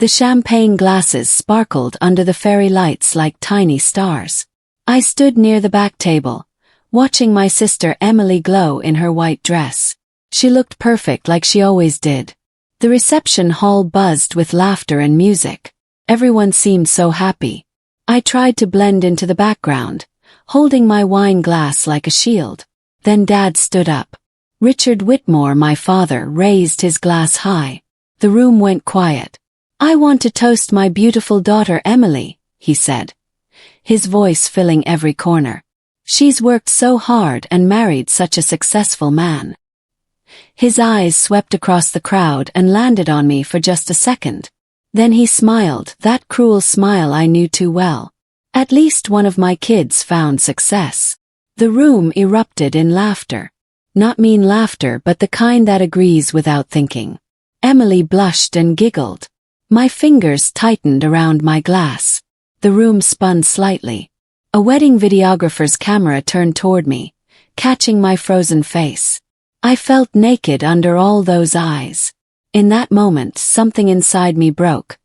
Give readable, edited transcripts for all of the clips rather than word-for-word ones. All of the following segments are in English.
The champagne glasses sparkled under the fairy lights like tiny stars. I stood near the back table, watching my sister Emily glow in her white dress. She looked perfect like she always did. The reception hall buzzed with laughter and music. Everyone seemed so happy. I tried to blend into the background, holding my wine glass like a shield. Then Dad stood up. Richard Whitmore, my father, raised his glass high. The room went quiet. "I want to toast my beautiful daughter Emily," he said, his voice filling every corner. "She's worked so hard and married such a successful man." His eyes swept across the crowd and landed on me for just a second. Then he smiled, that cruel smile I knew too well. At least one of my kids found success. The room erupted in laughter. Not mean laughter, but the kind that agrees without thinking. Emily blushed and giggled. My fingers tightened around my glass. The room spun slightly. A wedding videographer's camera turned toward me, catching my frozen face. I felt naked under all those eyes. In that moment, something inside me broke,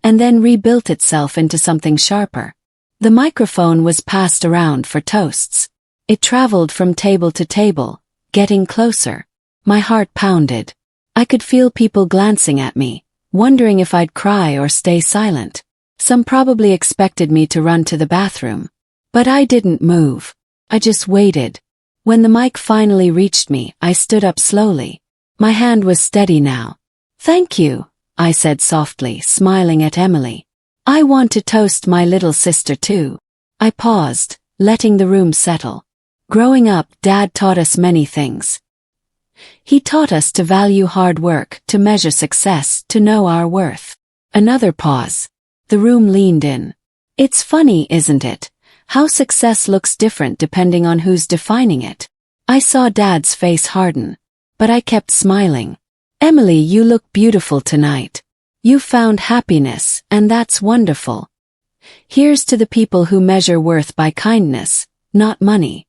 and then rebuilt itself into something sharper. The microphone was passed around for toasts. It traveled from table to table, getting closer. My heart pounded. I could feel people glancing at me, wondering if I'd cry or stay silent. Some probably expected me to run to the bathroom. But I didn't move. I just waited. When the mic finally reached me, I stood up slowly. My hand was steady now. "Thank you," I said softly, smiling at Emily. "I want to toast my little sister too." I paused, letting the room settle. Growing up, Dad taught us many things. He taught us to value hard work, to measure success, to know our worth. Another pause. The room leaned in. It's funny, isn't it? How success looks different depending on who's defining it. I saw Dad's face harden, but I kept smiling. "Emily, you look beautiful tonight. You found happiness, and that's wonderful. Here's to the people who measure worth by kindness, not money.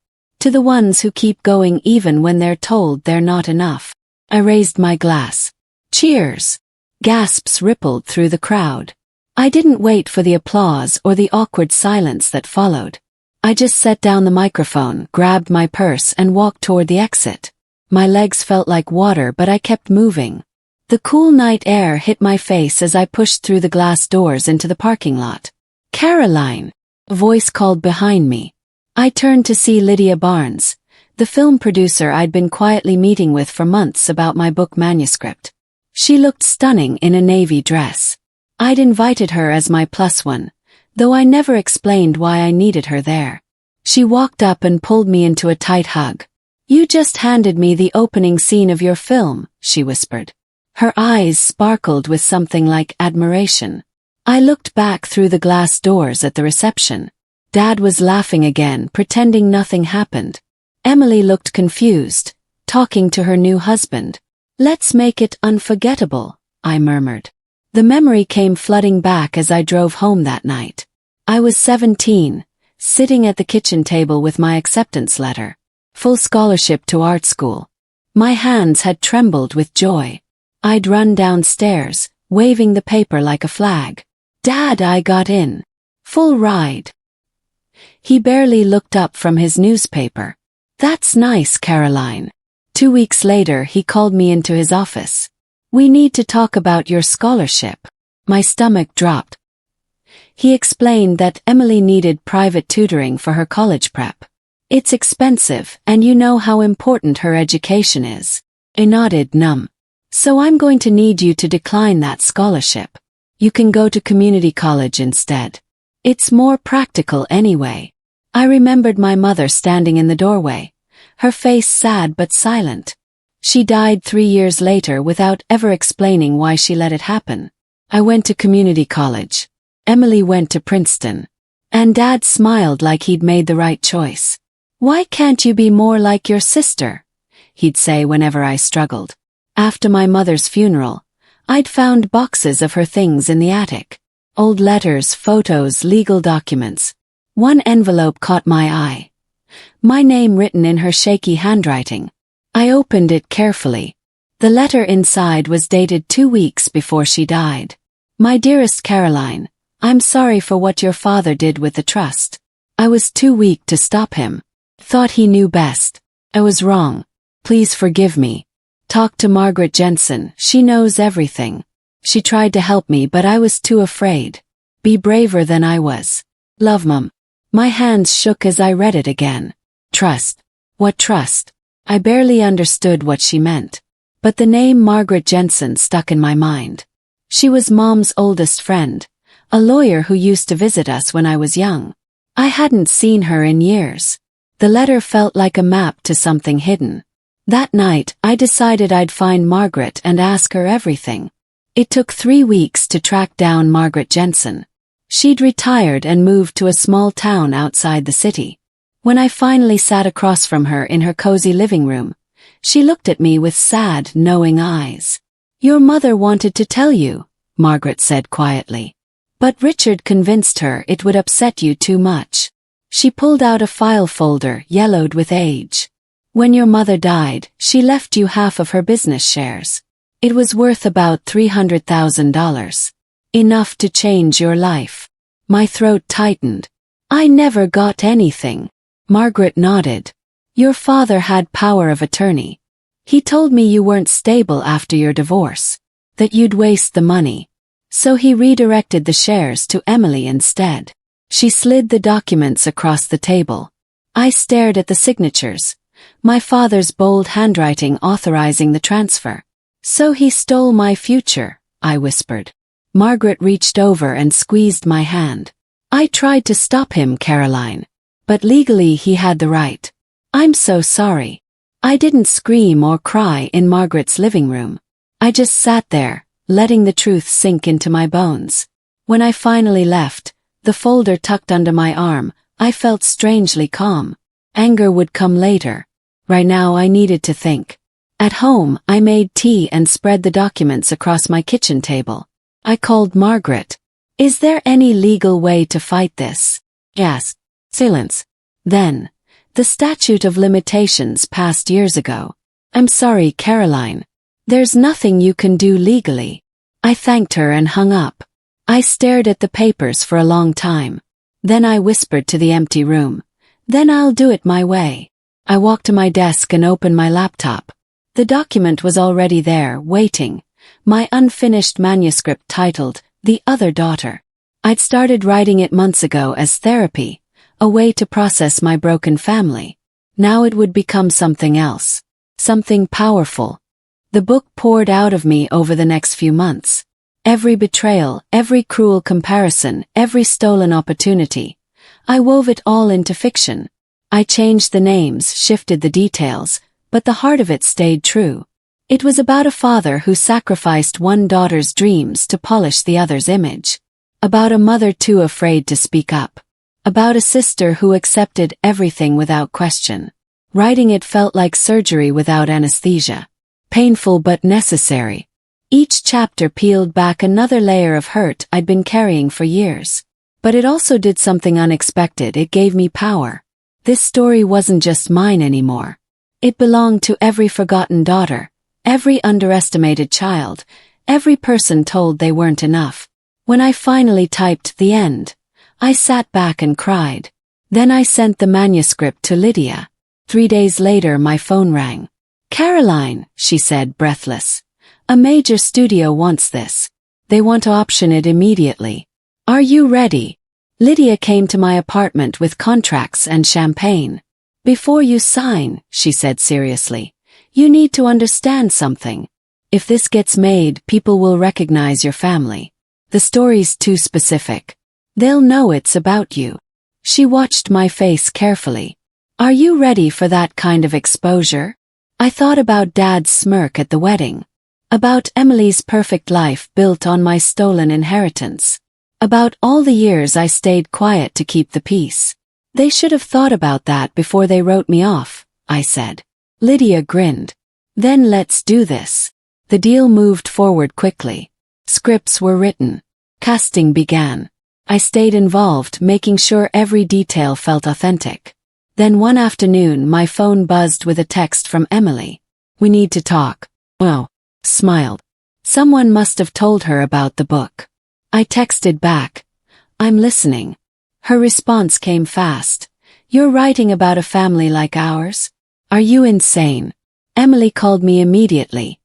To the ones who keep going even when they're told they're not enough." I raised my glass. "Cheers!" Gasps rippled through the crowd. I didn't wait for the applause or the awkward silence that followed. I just set down the microphone, grabbed my purse, and walked toward the exit. My legs felt like water, but I kept moving. The cool night air hit my face as I pushed through the glass doors into the parking lot. "Caroline!" A voice called behind me. I turned to see Lydia Barnes, the film producer I'd been quietly meeting with for months about my book manuscript. She looked stunning in a navy dress. I'd invited her as my plus one, though I never explained why I needed her there. She walked up and pulled me into a tight hug. "You just handed me the opening scene of your film," she whispered. Her eyes sparkled with something like admiration. I looked back through the glass doors at the reception. Dad was laughing again, pretending nothing happened. Emily looked confused, talking to her new husband. "Let's make it unforgettable," I murmured. The memory came flooding back as I drove home that night. I was 17, sitting at the kitchen table with my acceptance letter. Full scholarship to art school. My hands had trembled with joy. I'd run downstairs, waving the paper like a flag. "Dad, I got in. Full ride." He barely looked up from his newspaper. "That's nice, Caroline." 2 weeks later, he called me into his office. "We need to talk about your scholarship." My stomach dropped. He explained that Emily needed private tutoring for her college prep. "It's expensive, and you know how important her education is." I nodded, numb. "So I'm going to need you to decline that scholarship. You can go to community college instead. It's more practical anyway." I remembered my mother standing in the doorway, her face sad but silent. She died 3 years later without ever explaining why she let it happen. I went to community college. Emily went to Princeton. And Dad smiled like he'd made the right choice. "Why can't you be more like your sister?" he'd say whenever I struggled. After my mother's funeral, I'd found boxes of her things in the attic. Old letters, photos, legal documents. One envelope caught my eye. My name written in her shaky handwriting. I opened it carefully. The letter inside was dated 2 weeks before she died. My dearest Caroline, I'm sorry for what your father did with the trust. I was too weak to stop him. Thought he knew best. I was wrong. Please forgive me. Talk to Margaret Jensen, she knows everything. She tried to help me but I was too afraid. Be braver than I was. Love, Mum. My hands shook as I read it again. Trust. What trust? I barely understood what she meant. But the name Margaret Jensen stuck in my mind. She was Mom's oldest friend, a lawyer who used to visit us when I was young. I hadn't seen her in years. The letter felt like a map to something hidden. That night, I decided I'd find Margaret and ask her everything. It took 3 weeks to track down Margaret Jensen. She'd retired and moved to a small town outside the city. When I finally sat across from her in her cozy living room, she looked at me with sad, knowing eyes. Your mother wanted to tell you, Margaret said quietly. But Richard convinced her it would upset you too much. She pulled out a file folder yellowed with age. When your mother died, she left you half of her business shares. It was worth about $300,000. Enough to change your life. My throat tightened. I never got anything. Margaret nodded. Your father had power of attorney. He told me you weren't stable after your divorce, that you'd waste the money. So he redirected the shares to Emily instead. She slid the documents across the table. I stared at the signatures. My father's bold handwriting authorizing the transfer. So he stole my future, I whispered. Margaret reached over and squeezed my hand. I tried to stop him, Caroline. But legally he had the right. I'm so sorry. I didn't scream or cry in Margaret's living room. I just sat there, letting the truth sink into my bones. When I finally left, the folder tucked under my arm, I felt strangely calm. Anger would come later. Right now I needed to think. At home, I made tea and spread the documents across my kitchen table. I called Margaret. Is there any legal way to fight this? Yes. Silence. Then, the statute of limitations passed years ago. I'm sorry, Caroline. There's nothing you can do legally. I thanked her and hung up. I stared at the papers for a long time. Then I whispered to the empty room. Then I'll do it my way. I walked to my desk and opened my laptop. The document was already there, waiting. My unfinished manuscript titled, The Other Daughter. I'd started writing it months ago as therapy, a way to process my broken family. Now it would become something else. Something powerful. The book poured out of me over the next few months. Every betrayal, every cruel comparison, every stolen opportunity. I wove it all into fiction. I changed the names, shifted the details, but the heart of it stayed true. It was about a father who sacrificed one daughter's dreams to polish the other's image. About a mother too afraid to speak up. About a sister who accepted everything without question. Writing it felt like surgery without anesthesia. Painful but necessary. Each chapter peeled back another layer of hurt I'd been carrying for years. But it also did something unexpected. It gave me power. This story wasn't just mine anymore. It belonged to every forgotten daughter, every underestimated child, every person told they weren't enough. When I finally typed the end, I sat back and cried. Then I sent the manuscript to Lydia. 3 days later my phone rang. Caroline, she said, breathless. A major studio wants this. They want to option it immediately. Are you ready? Lydia came to my apartment with contracts and champagne. Before you sign, she said seriously, you need to understand something. If this gets made, people will recognize your family. The story's too specific. They'll know it's about you. She watched my face carefully. Are you ready for that kind of exposure? I thought about Dad's smirk at the wedding. About Emily's perfect life built on my stolen inheritance. About all the years I stayed quiet to keep the peace. They should have thought about that before they wrote me off, I said. Lydia grinned. Then let's do this. The deal moved forward quickly. Scripts were written. Casting began. I stayed involved, making sure every detail felt authentic. Then one afternoon my phone buzzed with a text from Emily. We need to talk. Oh, smiled. Someone must have told her about the book. I texted back, "I'm listening." Her response came fast. "You're writing about a family like ours? Are you insane?" Emily called me immediately,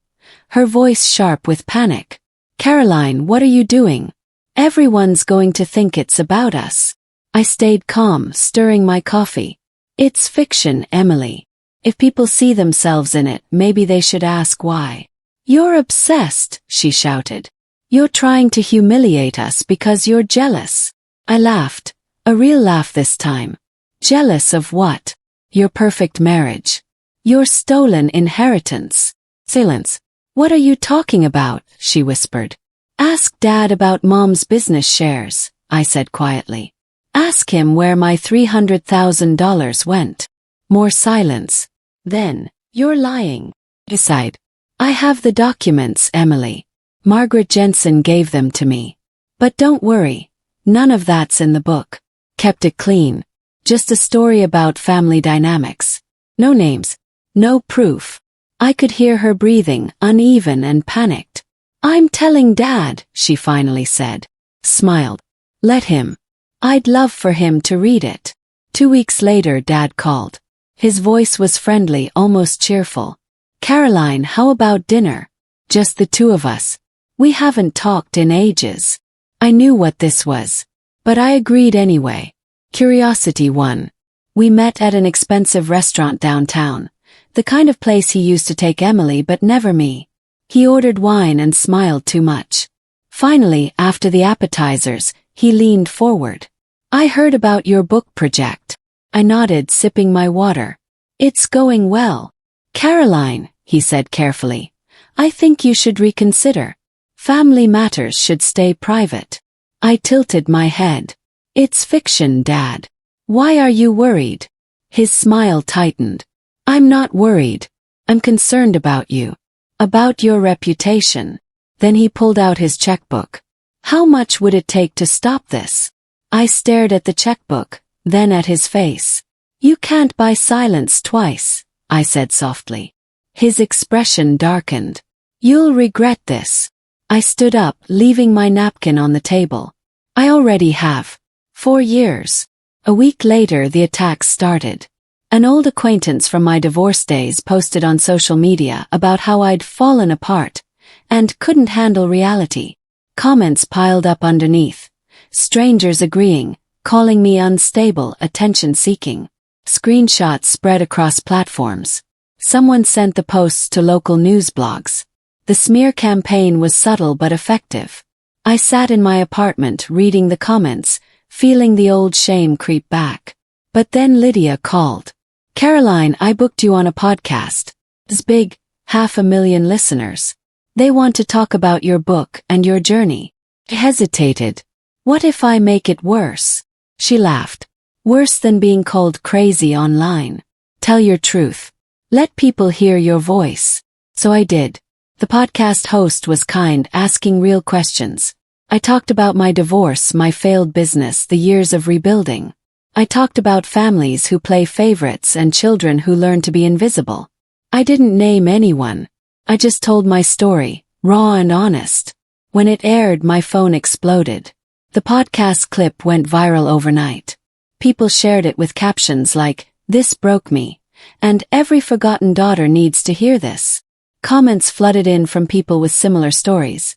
her voice sharp with panic. "Caroline, what are you doing? Everyone's going to think it's about us." I stayed calm, stirring my coffee. "It's fiction, Emily. If people see themselves in it, maybe they should ask why." "You're obsessed," she shouted. "You're trying to humiliate us because you're jealous." I laughed, a real laugh this time. "Jealous of what?" "Your perfect marriage. Your stolen inheritance." Silence. "What are you talking about?" she whispered. "Ask Dad about Mom's business shares," I said quietly. "Ask him where my $300,000 went." More silence. Then, "You're lying." Decide. "I have the documents, Emily. Margaret Jensen gave them to me. But don't worry, none of that's in the book. Kept it clean. Just a story about family dynamics. No names. No proof." I could hear her breathing, uneven and panicked. "I'm telling Dad," she finally said. Smiled. "Let him. I'd love for him to read it." 2 weeks later, Dad called. His voice was friendly, almost cheerful. "Caroline, how about dinner? Just the two of us. We haven't talked in ages." I knew what this was, but I agreed anyway. Curiosity won. We met at an expensive restaurant downtown, the kind of place he used to take Emily but never me. He ordered wine and smiled too much. Finally, after the appetizers, he leaned forward. "I heard about your book project." I nodded, sipping my water. "It's going well." "Caroline," he said carefully, "I think you should reconsider. Family matters should stay private." I tilted my head. "It's fiction, Dad. Why are you worried?" His smile tightened. "I'm not worried. I'm concerned about you. About your reputation." Then he pulled out his checkbook. "How much would it take to stop this?" I stared at the checkbook, then at his face. "You can't buy silence twice," I said softly. His expression darkened. "You'll regret this." I stood up, leaving my napkin on the table. "I already have. 4 years." A week later, the attacks started. An old acquaintance from my divorce days posted on social media about how I'd fallen apart and couldn't handle reality. Comments piled up underneath. Strangers agreeing, calling me unstable, attention-seeking. Screenshots spread across platforms. Someone sent the posts to local news blogs. The smear campaign was subtle but effective. I sat in my apartment reading the comments, feeling the old shame creep back. But then Lydia called. "Caroline, I booked you on a podcast. It's big, 500,000 listeners. They want to talk about your book and your journey." I hesitated. "What if I make it worse?" She laughed. "Worse than being called crazy online. Tell your truth. Let people hear your voice." So I did. The podcast host was kind, asking real questions. I talked about my divorce, my failed business, the years of rebuilding. I talked about families who play favorites and children who learn to be invisible. I didn't name anyone. I just told my story, raw and honest. When it aired, my phone exploded. The podcast clip went viral overnight. People shared it with captions like, "This broke me," and "Every forgotten daughter needs to hear this." Comments flooded in from people with similar stories.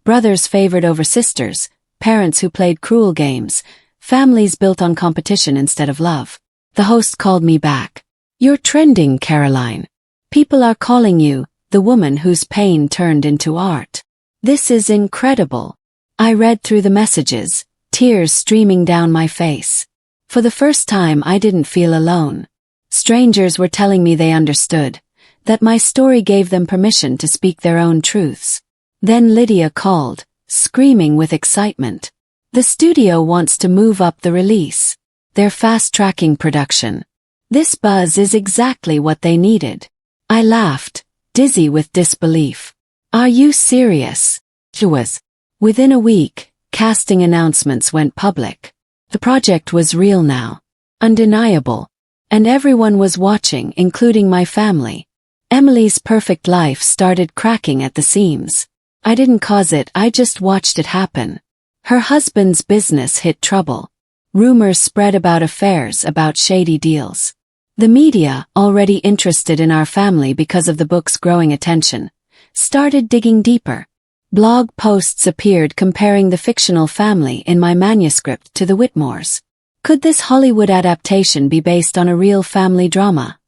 Brothers favored over sisters, parents who played cruel games, families built on competition instead of love. The host called me back. "You're trending, Caroline. People are calling you the woman whose pain turned into art. This is incredible." I read through the messages, tears streaming down my face. For the first time, I didn't feel alone. Strangers were telling me they understood, that my story gave them permission to speak their own truths. Then Lydia called, screaming with excitement. "The studio wants to move up the release. They're fast-tracking production. This buzz is exactly what they needed." I laughed, dizzy with disbelief. "Are you serious?" She was. Within a week, casting announcements went public. The project was real now. Undeniable. And everyone was watching, including my family. Emily's perfect life started cracking at the seams. I didn't cause it, I just watched it happen. Her husband's business hit trouble. Rumors spread about affairs, about shady deals. The media, already interested in our family because of the book's growing attention, started digging deeper. Blog posts appeared comparing the fictional family in my manuscript to the Whitmores. Could this Hollywood adaptation be based on a real family drama?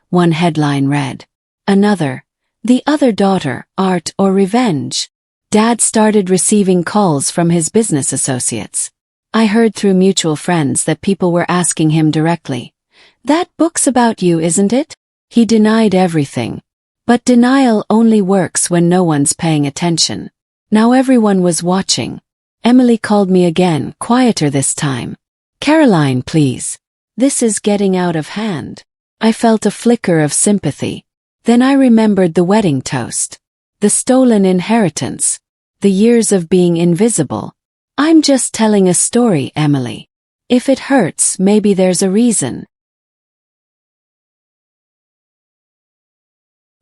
One headline read. Another, The Other Daughter, Art or Revenge? Dad started receiving calls from his business associates. I heard through mutual friends that people were asking him directly, "That book's about you, isn't it?" He denied everything. But denial only works when no one's paying attention. Now everyone was watching. Emily called me again, quieter this time. "Caroline, please. This is getting out of hand." I felt a flicker of sympathy. Then I remembered the wedding toast. The stolen inheritance. The years of being invisible. "I'm just telling a story, Emily. If it hurts, maybe there's a reason."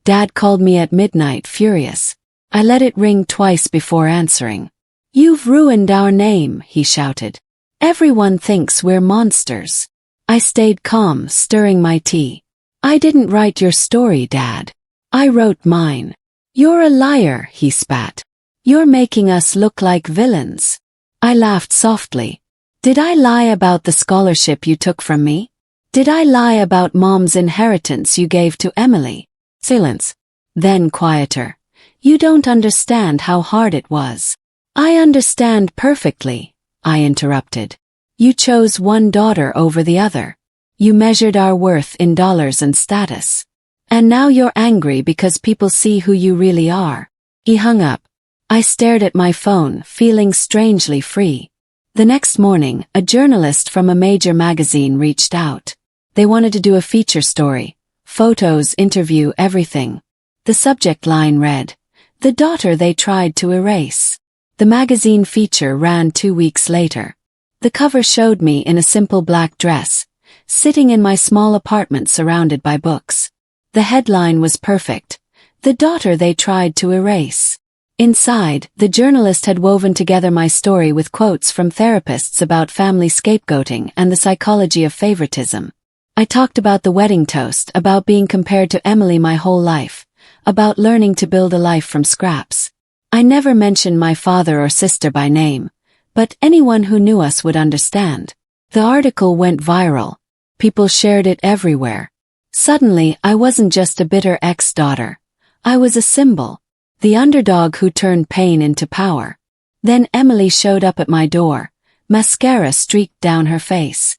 Dad called me at midnight, furious. I let it ring twice before answering. "You've ruined our name," he shouted. "Everyone thinks we're monsters." I stayed calm, stirring my tea. "I didn't write your story, Dad. I wrote mine." "You're a liar," he spat. "You're making us look like villains." I laughed softly. "Did I lie about the scholarship you took from me? Did I lie about Mom's inheritance you gave to Emily?" Silence. Then quieter. "You don't understand how hard it was." "I understand perfectly," I interrupted. "You chose one daughter over the other. You measured our worth in dollars and status. And now you're angry because people see who you really are." He hung up. I stared at my phone, feeling strangely free. The next morning, a journalist from a major magazine reached out. They wanted to do a feature story. Photos, interview, everything. The subject line read, "The daughter they tried to erase." The magazine feature ran 2 weeks later. The cover showed me in a simple black dress, sitting in my small apartment surrounded by books. The headline was perfect. "The daughter they tried to erase." Inside, the journalist had woven together my story with quotes from therapists about family scapegoating and the psychology of favoritism. I talked about the wedding toast, about being compared to Emily my whole life, about learning to build a life from scraps. I never mentioned my father or sister by name, but anyone who knew us would understand. The article went viral. People shared it everywhere. Suddenly, I wasn't just a bitter ex-daughter. I was a symbol. The underdog who turned pain into power. Then Emily showed up at my door. Mascara streaked down her face.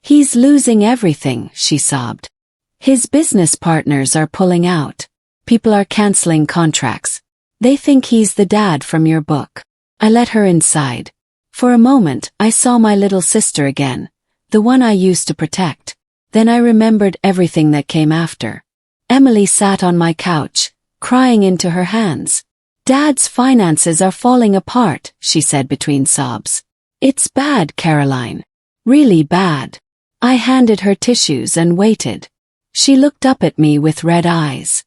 "He's losing everything," she sobbed. "His business partners are pulling out. People are canceling contracts. They think he's the dad from your book." I let her inside. For a moment, I saw my little sister again, the one I used to protect. Then I remembered everything that came after. Emily sat on my couch, crying into her hands. "Dad's finances are falling apart," she said between sobs. "It's bad, Caroline. Really bad." I handed her tissues and waited. She looked up at me with red eyes.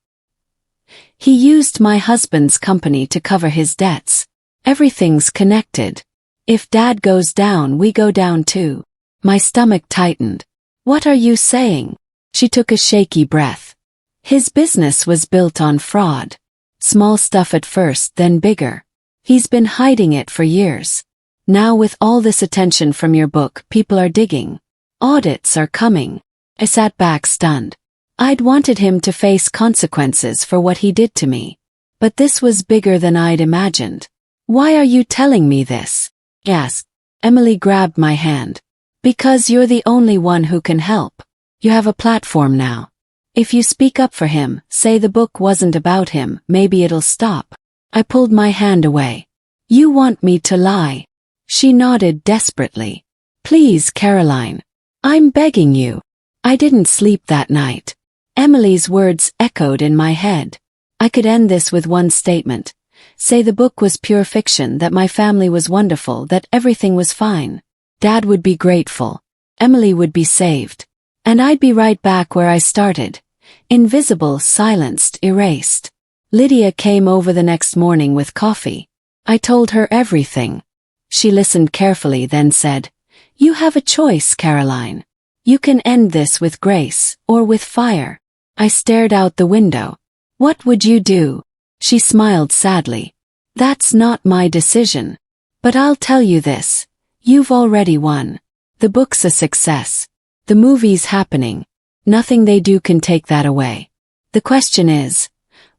"He used my husband's company to cover his debts. Everything's connected. If Dad goes down, we go down too." My stomach tightened. "What are you saying?" She took a shaky breath. "His business was built on fraud. Small stuff at first, then bigger. He's been hiding it for years. Now with all this attention from your book, people are digging. Audits are coming." I sat back stunned. I'd wanted him to face consequences for what he did to me. But this was bigger than I'd imagined. "Why are you telling me this?" I asked. Emily grabbed my hand. "Because you're the only one who can help. You have a platform now. If you speak up for him, say the book wasn't about him, maybe it'll stop." I pulled my hand away. "You want me to lie?" She nodded desperately. "Please, Caroline. I'm begging you." I didn't sleep that night. Emily's words echoed in my head. I could end this with one statement. Say the book was pure fiction, that my family was wonderful, that everything was fine. Dad would be grateful. Emily would be saved. And I'd be right back where I started. Invisible, silenced, erased. Lydia came over the next morning with coffee. I told her everything. She listened carefully, then said, "You have a choice, Caroline. You can end this with grace, or with fire." I stared out the window. "What would you do?" She smiled sadly. "That's not my decision. But I'll tell you this. You've already won. The book's a success. The movie's happening. Nothing they do can take that away. The question is,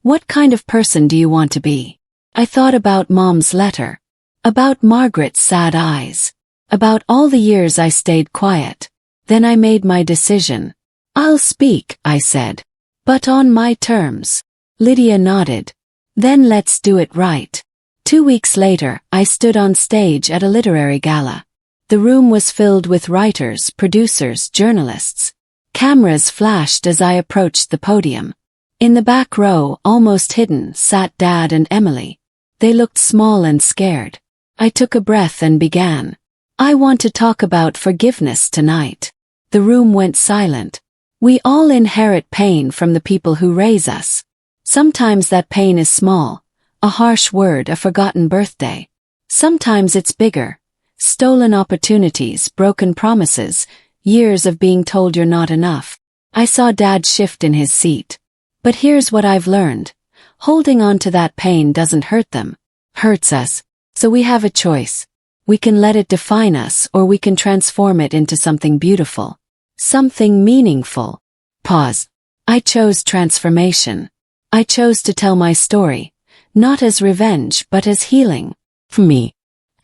what kind of person do you want to be?" I thought about Mom's letter. About Margaret's sad eyes. About all the years I stayed quiet. Then I made my decision. "I'll speak," I said. "But on my terms." Lydia nodded. "Then let's do it right." 2 weeks later, I stood on stage at a literary gala. The room was filled with writers, producers, journalists. Cameras flashed as I approached the podium. In the back row, almost hidden, sat Dad and Emily. They looked small and scared. I took a breath and began. "I want to talk about forgiveness tonight." The room went silent. We all inherit pain from the people who raise us. Sometimes that pain is small, a harsh word, a forgotten birthday. Sometimes it's bigger, stolen opportunities, broken promises, years of being told you're not enough. I saw Dad shift in his seat. "But here's what I've learned. Holding on to that pain doesn't hurt them. Hurts us. So we have a choice. We can let it define us, or we can transform it into something beautiful. Something meaningful." Pause. I chose transformation. I chose to tell my story, not as revenge but as healing. For me.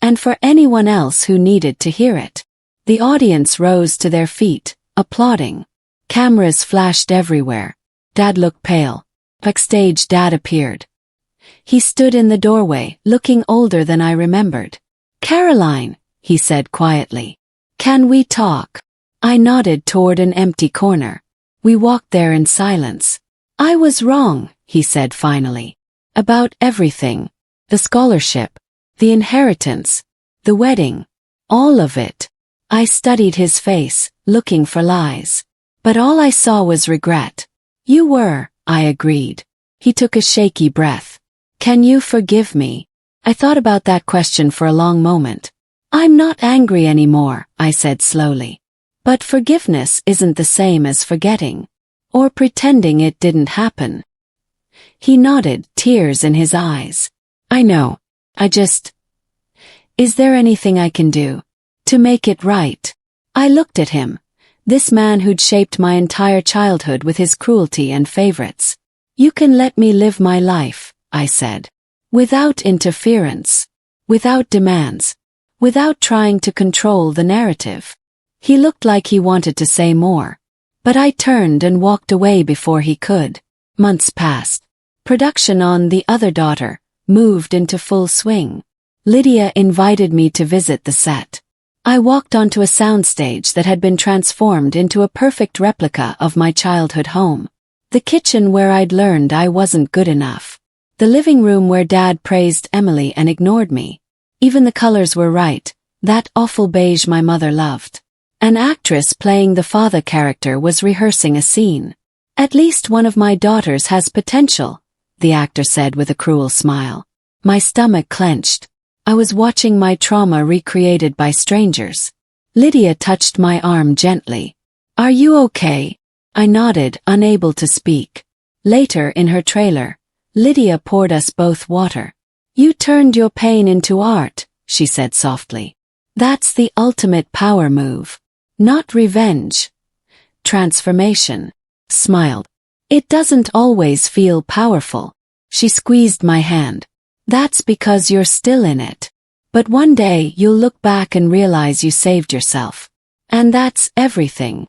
And for anyone else who needed to hear it. The audience rose to their feet, applauding. Cameras flashed everywhere. Dad looked pale. Backstage, Dad appeared. He stood in the doorway, looking older than I remembered. "Caroline," he said quietly. "Can we talk?" I nodded toward an empty corner. We walked there in silence. "I was wrong," he said finally. "About everything. The scholarship. The inheritance. The wedding. All of it." I studied his face, looking for lies. But all I saw was regret. "You were," I agreed. He took a shaky breath. "Can you forgive me?" I thought about that question for a long moment. "I'm not angry anymore," I said slowly. "But forgiveness isn't the same as forgetting. Or pretending it didn't happen." He nodded, tears in his eyes. "I know. Is there anything I can do to make it right?" I looked at him, this man who'd shaped my entire childhood with his cruelty and favorites. "You can let me live my life," I said. "Without interference. Without demands. Without trying to control the narrative." He looked like he wanted to say more. But I turned and walked away before he could. Months passed. Production on The Other Daughter moved into full swing. Lydia invited me to visit the set. I walked onto a soundstage that had been transformed into a perfect replica of my childhood home. The kitchen where I'd learned I wasn't good enough. The living room where Dad praised Emily and ignored me. Even the colors were right, that awful beige my mother loved. An actress playing the father character was rehearsing a scene. "At least one of my daughters has potential," the actor said with a cruel smile. My stomach clenched. I was watching my trauma recreated by strangers. Lydia touched my arm gently. "Are you okay?" I nodded, unable to speak. Later in her trailer, Lydia poured us both water. "You turned your pain into art," she said softly. "That's the ultimate power move. Not revenge. Transformation." Smiled. "It doesn't always feel powerful." She squeezed my hand. "That's because you're still in it. But one day you'll look back and realize you saved yourself. And that's everything."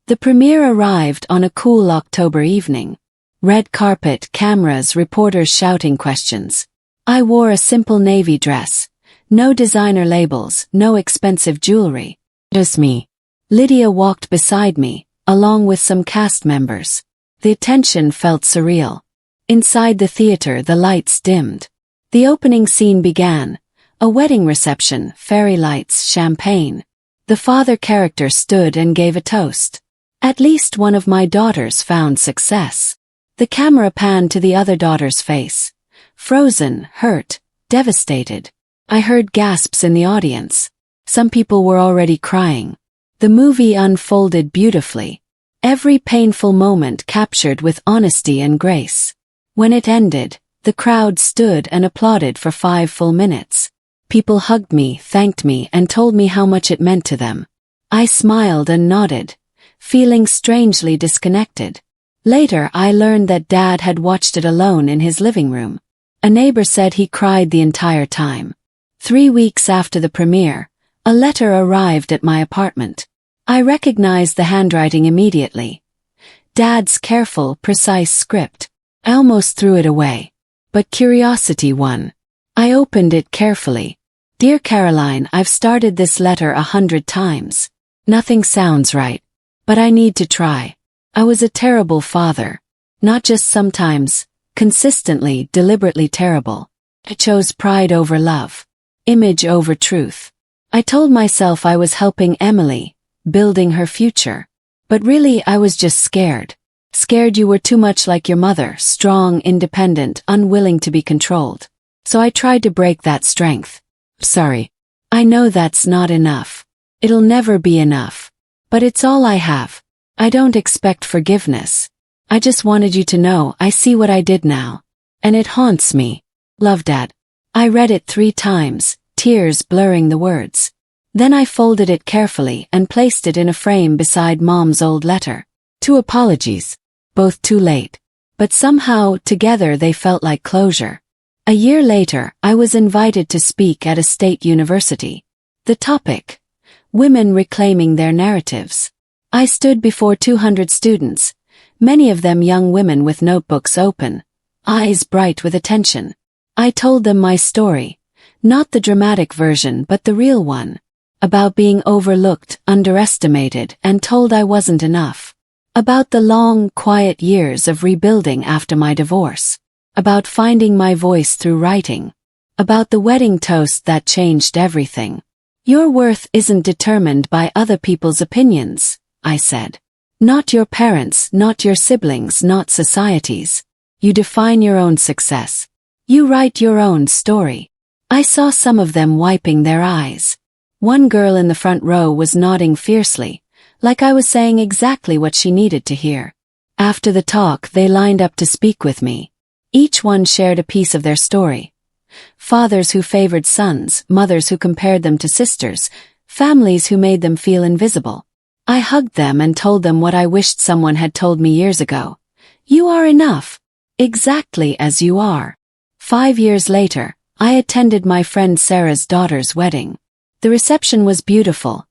The premiere arrived on a cool October evening. Red carpet, cameras, reporters shouting questions. I wore a simple navy dress. No designer labels, no expensive jewelry. Just me. Lydia walked beside me, along with some cast members. The attention felt surreal. Inside the theater, the lights dimmed. The opening scene began. A wedding reception, fairy lights, champagne. The father character stood and gave a toast. "At least one of my daughters found success." The camera panned to the other daughter's face. Frozen, hurt, devastated. I heard gasps in the audience. Some people were already crying. The movie unfolded beautifully. Every painful moment captured with honesty and grace. When it ended, the crowd stood and applauded for 5 full minutes. People hugged me, thanked me, and told me how much it meant to them. I smiled and nodded, feeling strangely disconnected. Later, I learned that Dad had watched it alone in his living room. A neighbor said he cried the entire time. 3 weeks after the premiere, a letter arrived at my apartment. I recognized the handwriting immediately. Dad's careful, precise script. I almost threw it away. But curiosity won. I opened it carefully. Dear Caroline, I've started this letter 100 times. Nothing sounds right. But I need to try. I was a terrible father. Not just sometimes, consistently, deliberately terrible. I chose pride over love. Image over truth. I told myself I was helping Emily, building her future. But really I was just scared. Scared you were too much like your mother, strong, independent, unwilling to be controlled. So I tried to break that strength. Sorry. I know that's not enough. It'll never be enough. But it's all I have. I don't expect forgiveness. I just wanted you to know I see what I did now. And it haunts me. Love, Dad. I read it 3 times, tears blurring the words. Then I folded it carefully and placed it in a frame beside Mom's old letter. 2 apologies. Both too late. But somehow, together they felt like closure. A year later, I was invited to speak at a state university. The topic: women reclaiming their narratives. I stood before 200 students, many of them young women with notebooks open, eyes bright with attention. I told them my story, not the dramatic version but the real one, about being overlooked, underestimated, and told I wasn't enough. About the long, quiet years of rebuilding after my divorce. About finding my voice through writing. About the wedding toast that changed everything. Your worth isn't determined by other people's opinions, I said. Not your parents, not your siblings, not society's. You define your own success. You write your own story. I saw some of them wiping their eyes. One girl in the front row was nodding fiercely, like I was saying exactly what she needed to hear. After the talk, they lined up to speak with me. Each one shared a piece of their story. Fathers who favored sons, mothers who compared them to sisters, families who made them feel invisible. I hugged them and told them what I wished someone had told me years ago. You are enough. Exactly as you are. 5 years later, I attended my friend Sarah's daughter's wedding. The reception was beautiful.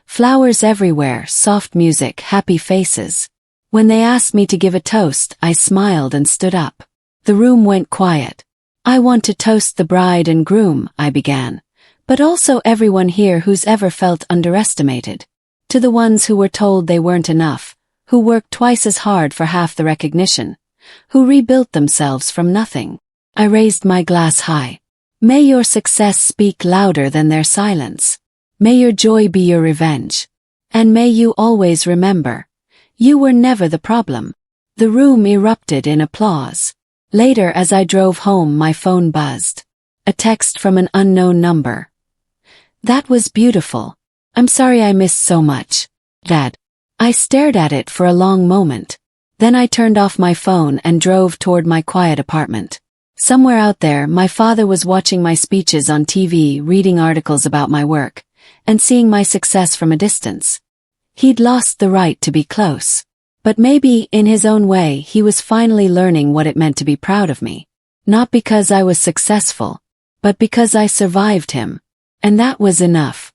Flowers everywhere, soft music, happy faces. When they asked me to give a toast, I smiled and stood up. The room went quiet. I want to toast the bride and groom, I began, but also everyone here who's ever felt underestimated. To the ones who were told they weren't enough, who worked twice as hard for half the recognition, who rebuilt themselves from nothing. I raised my glass high. May your success speak louder than their silence. May your joy be your revenge. And may you always remember, you were never the problem. The room erupted in applause. Later, as I drove home, my phone buzzed. A text from an unknown number. That was beautiful. I'm sorry I missed so much. Dad. I stared at it for a long moment. Then I turned off my phone and drove toward my quiet apartment. Somewhere out there, my father was watching my speeches on TV, reading articles about my work, and seeing my success from a distance. He'd lost the right to be close. But maybe, in his own way, he was finally learning what it meant to be proud of me. Not because I was successful, but because I survived him. And that was enough.